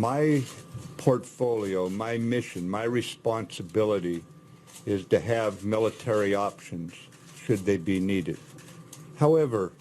My portfolio, my mission, my responsibility is to have military options should they be needed. However,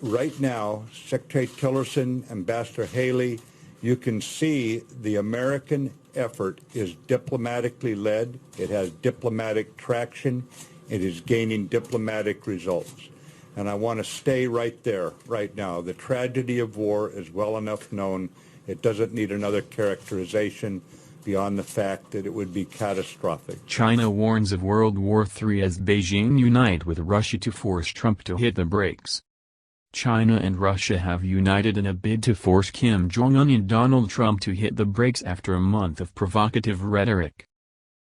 right now, Secretary Tillerson, Ambassador Haley, you can see the American effort is diplomatically led. It has diplomatic traction. It is gaining diplomatic results. And I want to stay right there, right now. The tragedy of war is well enough known. It doesn't need another characterization beyond the fact that it would be catastrophic. China warns of World War III as Beijing unite with Russia to force Trump to hit the brakes. China and Russia have united in a bid to force Kim Jong-un and Donald Trump to hit the brakes after a month of provocative rhetoric.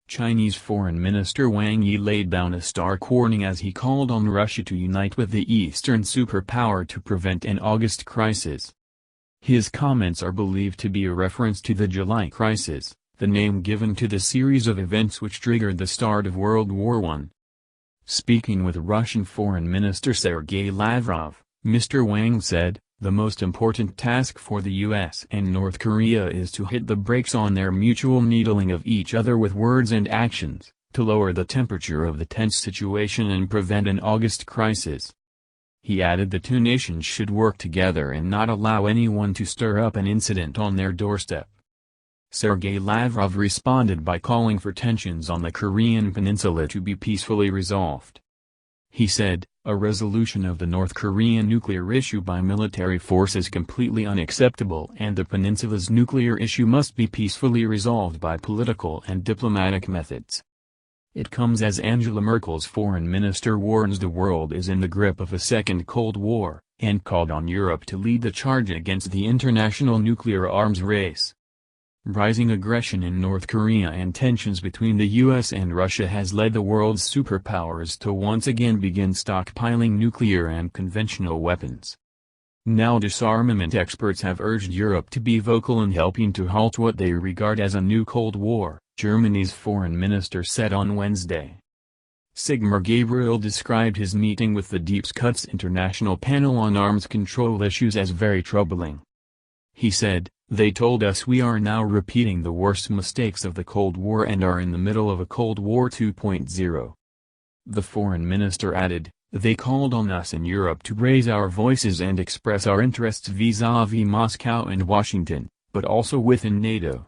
Chinese Foreign Minister Wang Yi laid down a stark warning as he called on Russia to unite with the Eastern superpower to prevent an August crisis. His comments are believed to be a reference to the July crisis, the name given to the series of events which triggered the start of World War I. Speaking with Russian Foreign Minister Sergei Lavrov, Mr. Wang said, "The most important task for the U.S. and North Korea is to hit the brakes on their mutual needling of each other with words and actions, to lower the temperature of the tense situation and prevent an August crisis." He added the two nations should work together and not allow anyone to stir up an incident on their doorstep. Sergei Lavrov responded by calling for tensions on the Korean peninsula to be peacefully resolved. He said, "A resolution of the North Korean nuclear issue by military force is completely unacceptable and the peninsula's nuclear issue must be peacefully resolved by political and diplomatic methods." It comes as Angela Merkel's foreign minister warns the world is in the grip of a second Cold War, and called on Europe to lead the charge against the international nuclear arms race. Rising aggression in North Korea and tensions between the U.S. and Russia has led the world's superpowers to once again begin stockpiling nuclear and conventional weapons. Now disarmament experts have urged Europe to be vocal in helping to halt what they regard as a new Cold War, Germany's foreign minister said on Wednesday. Sigmar Gabriel described his meeting with the Deep Cuts International Panel on Arms Control Issues as very troubling. He said, "They told us we are now repeating the worst mistakes of the Cold War and are in the middle of a Cold War 2.0. The foreign minister added, "They called on us in Europe to raise our voices and express our interests vis-à-vis Moscow and Washington, but also within NATO."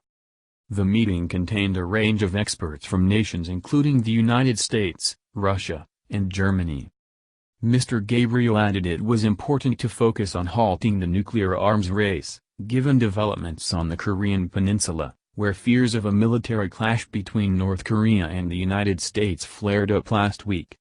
The meeting contained a range of experts from nations including the United States, Russia, and Germany. Mr. Gabriel added it was important to focus on halting the nuclear arms race, given developments on the Korean peninsula, where fears of a military clash between North Korea and the United States flared up last week.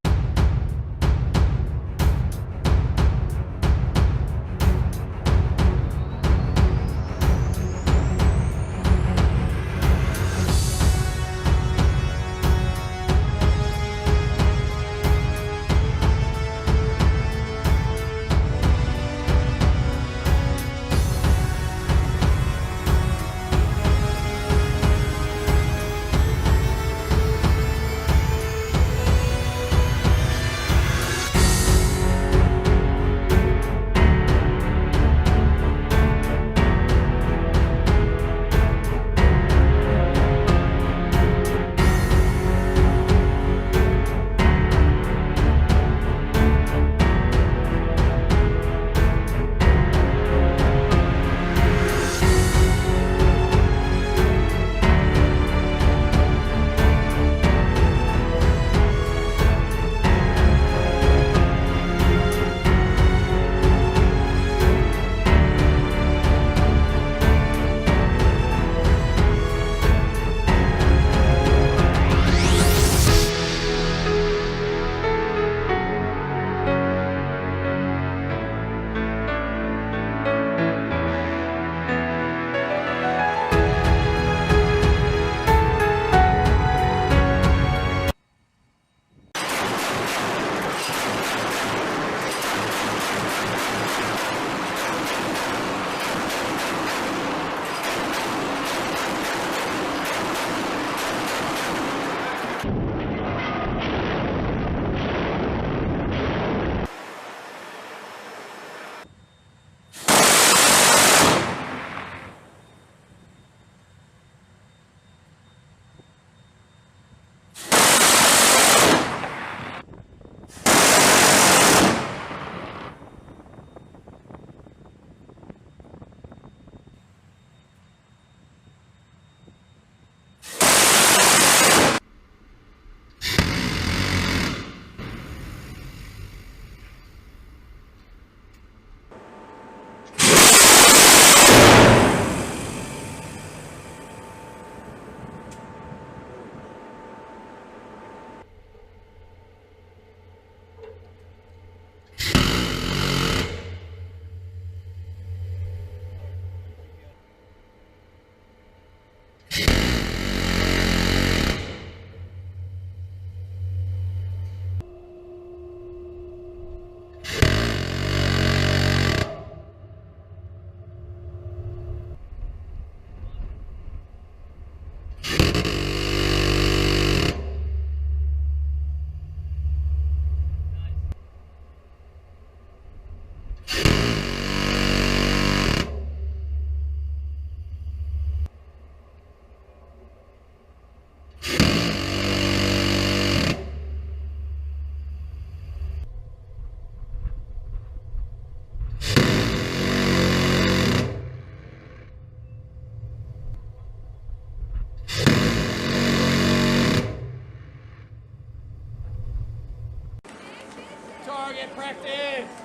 Target practice!